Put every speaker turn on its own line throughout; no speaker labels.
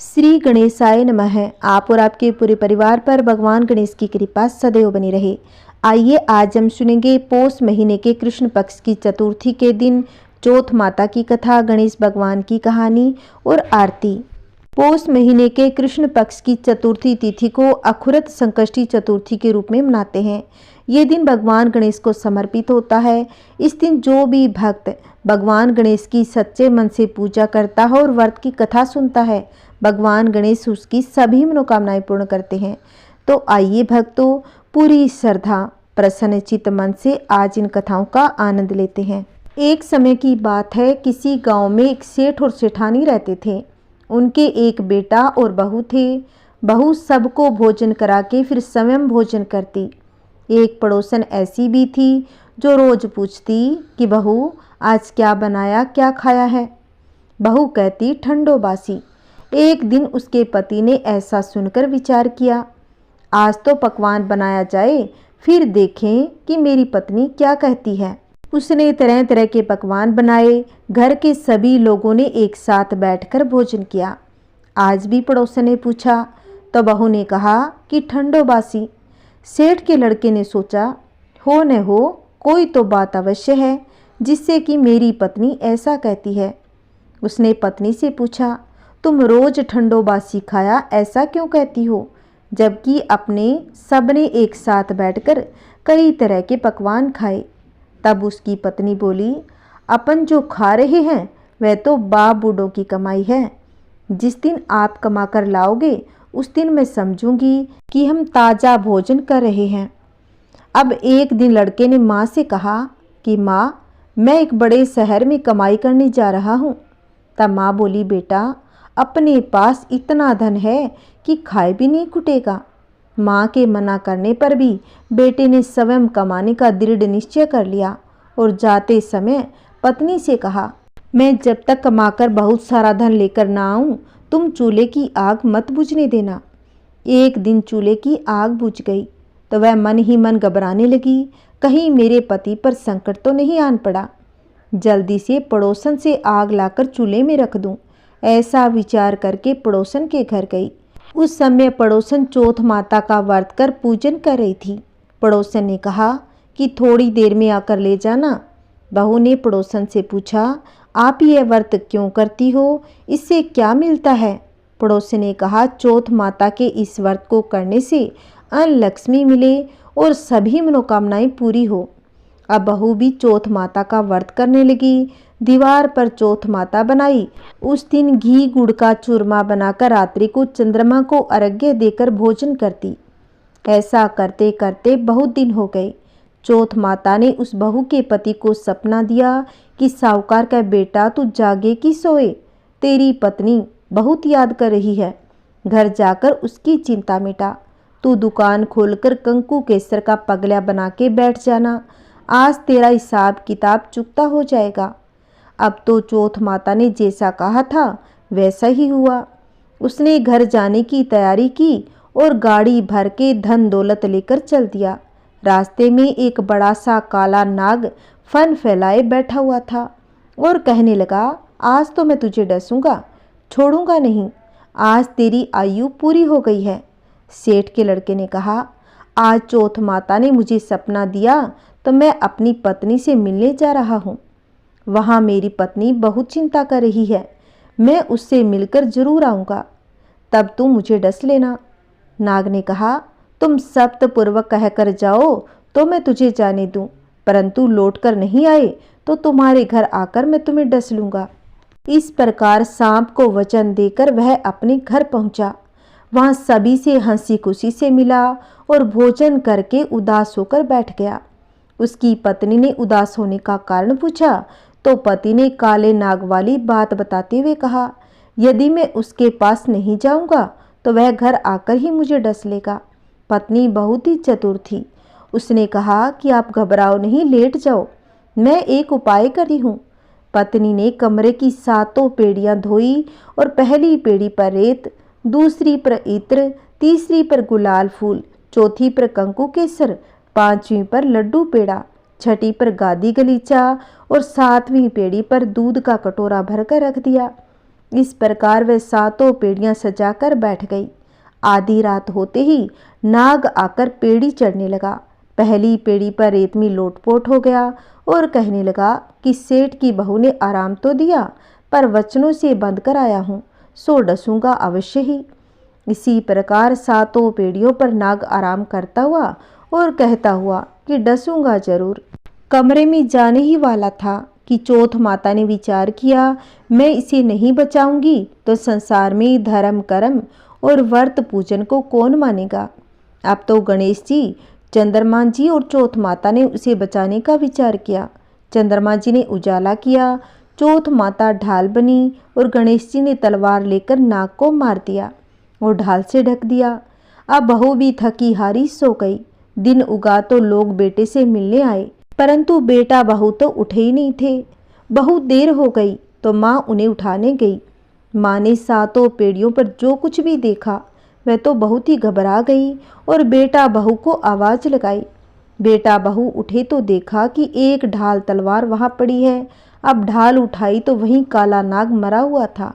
श्री गणेशाय नमः। आप और आपके पूरे परिवार पर भगवान गणेश की कृपा सदैव बनी रहे। आइए आज हम सुनेंगे पौष महीने के कृष्ण पक्ष की चतुर्थी के दिन चौथ माता की कथा, गणेश भगवान की कहानी और आरती। पौष महीने के कृष्ण पक्ष की चतुर्थी तिथि को अखुरत संकष्टी चतुर्थी के रूप में मनाते हैं। ये दिन भगवान गणेश को समर्पित होता है। इस दिन जो भी भक्त भगवान गणेश की सच्चे मन से पूजा करता है और व्रत की कथा सुनता है, भगवान गणेश उसकी सभी मनोकामनाएं पूर्ण करते हैं। तो आइए भक्तों, पूरी श्रद्धा प्रसन्नचित्त मन से आज इन कथाओं का आनंद लेते हैं। एक समय की बात है, किसी गांव में एक सेठ और सेठानी रहते थे। उनके एक बेटा और बहू थे। बहू सबको भोजन करा के फिर स्वयं भोजन करती। एक पड़ोसन ऐसी भी थी जो रोज पूछती कि बहू आज क्या बनाया, क्या खाया है। बहू कहती ठंडो बासी। एक दिन उसके पति ने ऐसा सुनकर विचार किया, आज तो पकवान बनाया जाए, फिर देखें कि मेरी पत्नी क्या कहती है। उसने तरह तरह के पकवान बनाए। घर के सभी लोगों ने एक साथ बैठकर भोजन किया। आज भी पड़ोसन ने पूछा तो बहू ने कहा कि ठंडो बासी। सेठ के लड़के ने सोचा, हो न हो कोई तो बात अवश्य है जिससे कि मेरी पत्नी ऐसा कहती है। उसने पत्नी से पूछा, तुम रोज ठंडो बासी खाया ऐसा क्यों कहती हो, जबकि अपने सबने एक साथ बैठकर कई तरह के पकवान खाए। तब उसकी पत्नी बोली, अपन जो खा रहे हैं वह तो बाप बूढ़ों की कमाई है। जिस दिन आप कमा कर लाओगे उस दिन मैं समझूंगी कि हम ताज़ा भोजन कर रहे हैं। अब एक दिन लड़के ने माँ से कहा कि माँ, मैं एक बड़े शहर में कमाई करने जा रहा हूँ। तब माँ बोली, बेटा अपने पास इतना धन है कि खाए भी नहीं कुटेगा। माँ के मना करने पर भी बेटे ने स्वयं कमाने का दृढ़ निश्चय कर लिया और जाते समय पत्नी से कहा, मैं जब तक कमाकर बहुत सारा धन लेकर ना आऊं, तुम चूल्हे की आग मत बुझने देना। एक दिन चूल्हे की आग बुझ गई तो वह मन ही मन घबराने लगी, कहीं मेरे पति पर संकट तो नहीं आन पड़ा। जल्दी से पड़ोसन से आग लाकर चूल्हे में रख दूं, ऐसा विचार करके पड़ोसन के घर गई। उस समय पड़ोसन चौथ माता का व्रत कर पूजन कर रही थी। पड़ोसन ने कहा कि थोड़ी देर में आकर ले जाना। बहू ने पड़ोसन से पूछा, आप ये व्रत क्यों करती हो, इससे क्या मिलता है। पड़ोसन ने कहा, चौथ माता के इस व्रत को करने से अन्न लक्ष्मी मिले और सभी मनोकामनाएं पूरी हो। अब बहू भी चौथ माता का व्रत करने लगी। दीवार पर चौथ माता बनाई। उस दिन घी गुड़ का चूरमा बनाकर रात्रि को चंद्रमा को अर्घ्य देकर भोजन करती। ऐसा करते करते बहुत दिन हो गए। चौथ माता ने उस बहू के पति को सपना दिया कि साहूकार का बेटा तू जागे कि सोए, तेरी पत्नी बहुत याद कर रही है। घर जाकर उसकी चिंता मिटा। तू दुकान खोलकर कंकु केसर का पगला बना के बैठ जाना। आज तेरा हिसाब किताब चुकता हो जाएगा। अब तो चौथ माता ने जैसा कहा था वैसा ही हुआ। उसने घर जाने की तैयारी की और गाड़ी भर के धन दौलत लेकर चल दिया। रास्ते में एक बड़ा सा काला नाग फन फैलाए बैठा हुआ था और कहने लगा, आज तो मैं तुझे डसूंगा, छोड़ूंगा नहीं। आज तेरी आयु पूरी हो गई है। सेठ के लड़के ने कहा, आज चौथ माता ने मुझे सपना दिया तो मैं अपनी पत्नी से मिलने जा रहा हूँ। वहाँ मेरी पत्नी बहुत चिंता कर रही है। मैं उससे मिलकर जरूर आऊँगा, तब तुम मुझे डस लेना। नाग ने कहा, तुम सप्तपूर्वक कहकर जाओ तो मैं तुझे जाने दूं, परंतु लौटकर नहीं आए तो तुम्हारे घर आकर मैं तुम्हें डस लूँगा। इस प्रकार सांप को वचन देकर वह अपने घर पहुँचा। वहाँ सभी से हंसी खुशी से मिला और भोजन करके उदास होकर बैठ गया। उसकी पत्नी ने उदास होने का कारण पूछा तो पति ने काले नाग वाली बात बताते हुए कहा, यदि मैं उसके पास नहीं जाऊंगा तो वह घर आकर ही मुझे डस लेगा। पत्नी बहुत ही चतुर थी। उसने कहा कि आप घबराओ नहीं, लेट जाओ, मैं एक उपाय करी हूँ। पत्नी ने कमरे की सातों पेड़ियाँ धोई और पहली पेड़ी पर रेत, दूसरी पर इत्र, तीसरी पर गुलाल फूल, चौथी पर कंकु केसर, पांचवी पर लड्डू पेड़ा, छठी पर गादी गलीचा और सातवीं पेड़ी पर दूध का कटोरा भरकर रख दिया। इस प्रकार वह सातों पेड़ियां सजाकर बैठ गई। आधी रात होते ही नाग आकर पेड़ी चढ़ने लगा। पहली पेड़ी पर रेतमी लोटपोट हो गया और कहने लगा कि सेठ की बहू ने आराम तो दिया, पर वचनों से बंध कर आया हूँ, सो डसूंगा अवश्य ही। इसी प्रकार सातों पेड़ियों पर नाग आराम करता हुआ और कहता हुआ कि डसूंगा जरूर। कमरे में जाने ही वाला था कि चौथ माता ने विचार किया, मैं इसे नहीं बचाऊंगी तो संसार में धर्म कर्म और व्रत पूजन को कौन मानेगा। अब तो गणेश जी, चंद्रमा जी और चौथ माता ने उसे बचाने का विचार किया। चंद्रमा जी ने उजाला किया, चौथ माता ढाल बनी और गणेश जी ने तलवार लेकर नाग को मार दिया और ढाल से ढक दिया। अब बहू भी थकी हारी सो गई। दिन उगा तो लोग बेटे से मिलने आए, परंतु बेटा बहू तो उठे ही नहीं थे। बहुत देर हो गई तो माँ उन्हें उठाने गई। माँ ने सातों पेड़ियों पर जो कुछ भी देखा वह तो बहुत ही घबरा गई और बेटा बहू को आवाज लगाई। बेटा बहू उठे तो देखा कि एक ढाल तलवार वहां पड़ी है। अब ढाल उठाई तो वहीं काला नाग मरा हुआ था।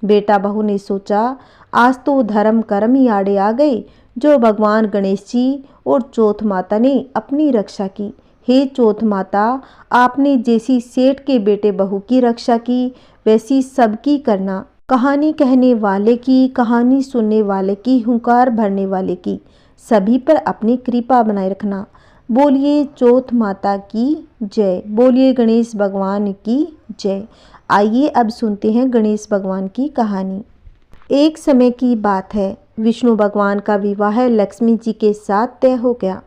बेटा बहू ने सोचा, आज तो धर्म कर्म ही आड़े आ गए, जो भगवान गणेश जी और चौथ माता ने अपनी रक्षा की। हे चौथ माता, आपने जैसी सेठ के बेटे बहू की रक्षा की, वैसी सबकी करना। कहानी कहने वाले की, कहानी सुनने वाले की, हुंकार भरने वाले की, सभी पर अपनी कृपा बनाए रखना। बोलिए चौथ माता की जय, बोलिए गणेश भगवान की जय। आइए अब सुनते हैं गणेश भगवान की कहानी। एक समय की बात है, विष्णु भगवान का विवाह लक्ष्मी जी के साथ तय हो गया।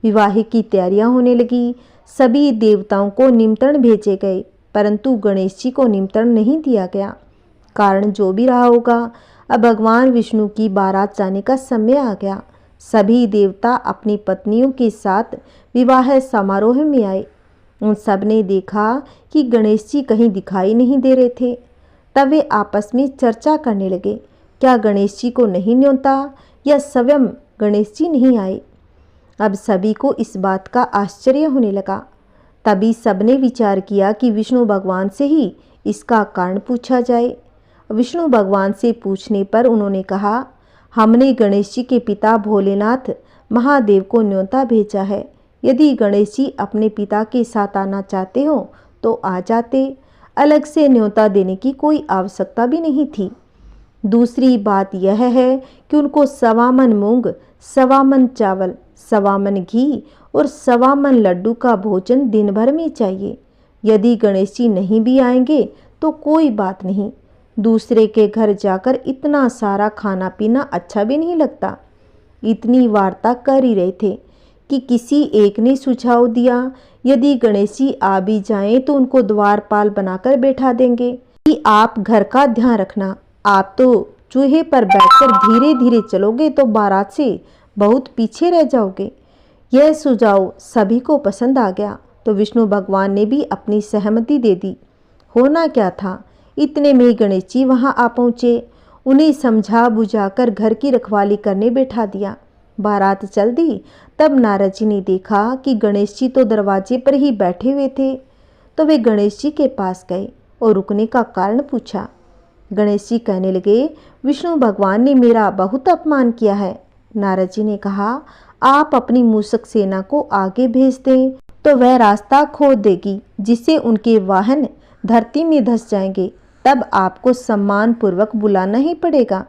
विवाह की तैयारियां होने लगी। सभी देवताओं को निमंत्रण भेजे गए, परंतु गणेश जी को निमंत्रण नहीं दिया गया। कारण जो भी रहा होगा, अब भगवान विष्णु की बारात जाने का समय आ गया। सभी देवता अपनी पत्नियों के साथ विवाह समारोह में आए। उन सब ने देखा कि गणेश जी कहीं दिखाई नहीं दे रहे थे। तब वे आपस में चर्चा करने लगे, क्या गणेश जी को नहीं न्योता या स्वयं गणेश जी नहीं आए। अब सभी को इस बात का आश्चर्य होने लगा। तभी सबने विचार किया कि विष्णु भगवान से ही इसका कारण पूछा जाए। विष्णु भगवान से पूछने पर उन्होंने कहा, हमने गणेश जी के पिता भोलेनाथ महादेव को न्योता भेजा है। यदि गणेश जी अपने पिता के साथ आना चाहते हो तो आ जाते, अलग से न्योता देने की कोई आवश्यकता भी नहीं थी। दूसरी बात यह है कि उनको 1.25 मन मूंग, 1.25 मन चावल, 1.25 मन घी और 1.25 मन लड्डू का भोजन दिन भर में चाहिए। यदि गणेश जी नहीं भी आएंगे तो कोई बात नहीं, दूसरे के घर जाकर इतना सारा खाना पीना अच्छा भी नहीं लगता। इतनी वार्ता कर ही रहे थे कि किसी एक ने सुझाव दिया, यदि गणेश जी आ भी जाएं तो उनको द्वारपाल बनाकर बैठा देंगे कि आप घर का ध्यान रखना। आप तो चूहे पर बैठकर धीरे धीरे चलोगे तो बारात से बहुत पीछे रह जाओगे। यह सुझाव सभी को पसंद आ गया तो विष्णु भगवान ने भी अपनी सहमति दे दी। होना क्या था, इतने में गणेश जी वहां आ पहुंचे। उन्हें समझा बुझाकर घर की रखवाली करने बैठा दिया। बारात चल दी। तब नारद जी ने देखा कि गणेश जी तो दरवाजे पर ही बैठे हुए थे, तो वे गणेश जी के पास गए और रुकने का कारण पूछा। गणेश जी कहने लगे, विष्णु भगवान ने मेरा बहुत अपमान किया है। नारद जी ने कहा, आप अपनी मूषक सेना को आगे भेज दें तो वह रास्ता खोद देगी, जिससे उनके वाहन धरती में धंस जाएंगे। तब आपको सम्मान पूर्वक बुलाना ही पड़ेगा।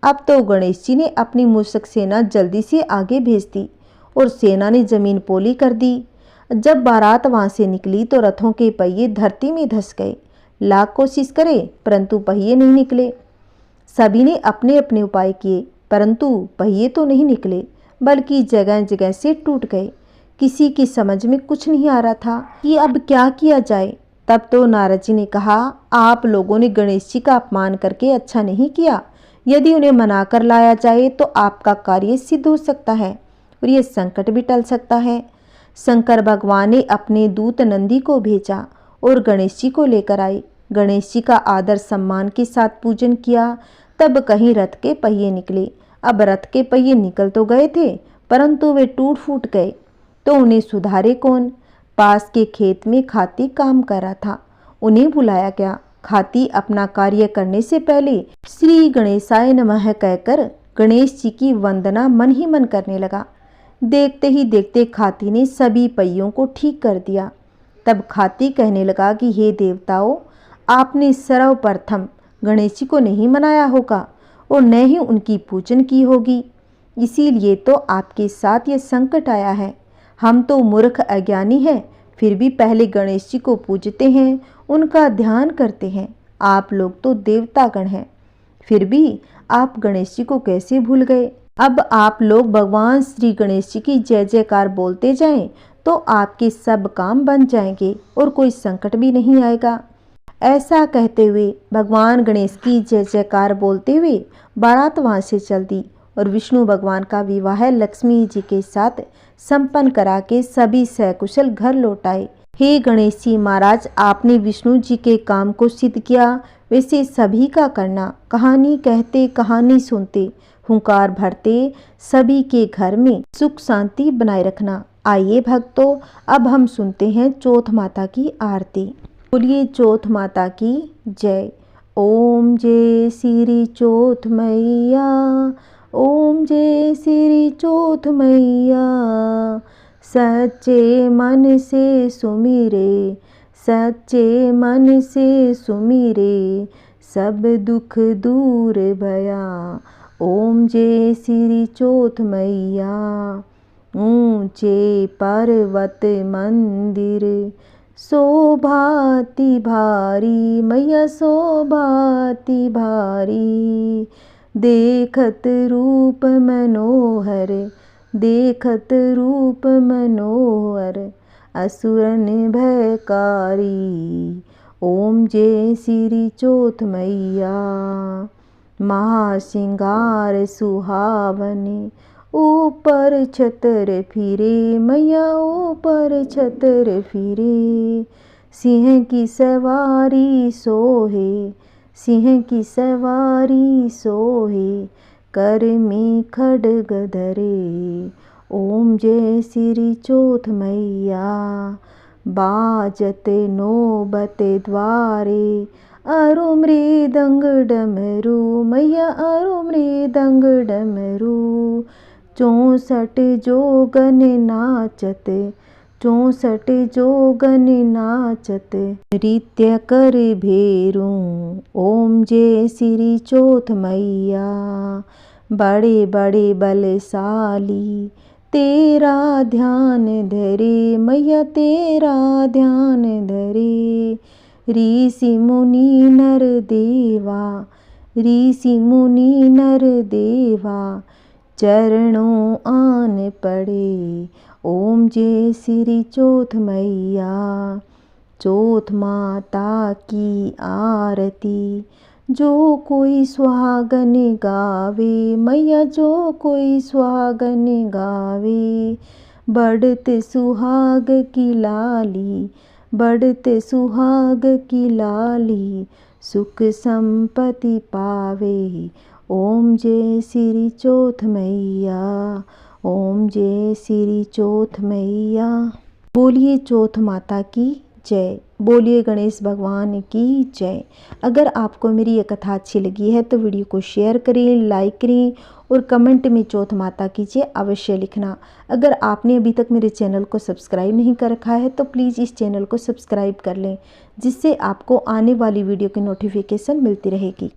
अब तो गणेश जी ने अपनी मूषक सेना जल्दी से आगे भेज दी और सेना ने जमीन पोली कर दी। जब बारात वहां से निकली तो रथों के पहिए धरती में धंस गए। लाख कोशिश करे परंतु पहिए नहीं निकले। सभी ने अपने अपने उपाय किए, परंतु पहिए तो नहीं निकले, बल्कि जगह जगह से टूट गए। किसी की समझ में कुछ नहीं आ रहा था कि अब क्या किया जाए। तब तो नारद जी ने कहा, आप लोगों ने गणेश जी का अपमान करके अच्छा नहीं किया। यदि उन्हें मनाकर लाया जाए तो आपका कार्य सिद्ध हो सकता है और ये संकट भी टल सकता है। शंकर भगवान ने अपने दूत नंदी को भेजा और गणेश जी को लेकर आए। गणेश जी का आदर सम्मान के साथ पूजन किया। तब कहीं रथ के पहिए निकले। अब रथ के पहिए निकल तो गए थे, परंतु वे टूट फूट गए, तो उन्हें सुधारे कौन। पास के खेत में खाती काम कर रहा था। उन्हें बुलाया गया। खाती अपना कार्य करने से पहले श्री गणेशाय नमः कहकर गणेश जी की वंदना मन ही मन करने लगा। देखते ही देखते खाती ने सभी पहियों को ठीक कर दिया। तब खाती कहने लगा कि हे देवताओं, आपने सर्वप्रथम गणेश जी को नहीं मनाया होगा और न ही उनकी पूजन की होगी, इसीलिए तो आपके साथ ये संकट आया है। हम तो मूर्ख अज्ञानी हैं, फिर भी पहले गणेश जी को पूजते हैं, उनका ध्यान करते हैं। आप लोग तो देवतागण हैं, फिर भी आप गणेश जी को कैसे भूल गए? अब आप लोग भगवान श्री गणेश जी की जय जयकार बोलते जाएं तो आपके सब काम बन जाएंगे और कोई संकट भी नहीं आएगा। ऐसा कहते हुए भगवान गणेश की जय जयकार बोलते हुए बारात वहां से चल दी और विष्णु भगवान का विवाह लक्ष्मी जी के साथ संपन्न करा के सभी सकुशल घर लौट आए। हे गणेश जी महाराज, आपने विष्णु जी के काम को सिद्ध किया, वैसे सभी का करना। कहानी कहते कहानी सुनते हुंकार भरते सभी के घर में सुख शांति बनाए रखना। आइए भक्तों, अब हम सुनते हैं चौथ माता की आरती। बोलिए चौथ माता की जय। ओम जय श्री चौथ मैया, ओम जय श्री चौथ मैया। सच्चे मन से सुमिरे, सच्चे मन से सुमिरे, सब दुख दूर भया। ओम जय श्री चौथ मैया। ऊंचे पर्वत मंदिर शोभाति भारी, मैया शोभाति भारी। देखत रूप मनोहर, देखत रूप मनोहर, असुरन भयकारी। ओम जय श्री चौथ मैया। महासिंगार सुहावने, ऊपर छतर फिरे, मैया ऊपर छतर फिरे। सिंह की सवारी सोहे, सिंह की सवारी सोहे, कर में खड्ग धरे। ओम जय श्री चौथ मैया। बाजत नौबत द्वारे, अरु मृदंग डमरू, मैया अरु मृदंग डमरू। 64 जोगन नाचत, 64 जोगन नाचत, नृत्य कर भेरू। ओम जय श्री चौथ मैया। बड़े बड़े बलशाली तेरा ध्यान धरे, मैया तेरा ध्यान धरे। ऋषि मुनि नर देवा, ऋषि मुनि नर देवा, चरणों आन पड़े। ओम जय श्री चौथ मैया। चौथ माता की आरती जो कोई सुहागन गावे, मैया जो कोई सुहागन गावे। बढ़त सुहाग की लाली, बढ़त सुहाग की लाली, सुख संपत्ति पावे। ओम जय श्री चौथ मैया। ओम जय श्री चौथ मैया। बोलिए चौथ माता की जय। बोलिए गणेश भगवान की जय। अगर आपको मेरी ये कथा अच्छी लगी है तो वीडियो को शेयर करें, लाइक करें और कमेंट में चौथ माता की जय अवश्य लिखना। अगर आपने अभी तक मेरे चैनल को सब्सक्राइब नहीं कर रखा है तो प्लीज़ इस चैनल को सब्सक्राइब कर लें, जिससे आपको आने वाली वीडियो की नोटिफिकेशन मिलती रहेगी।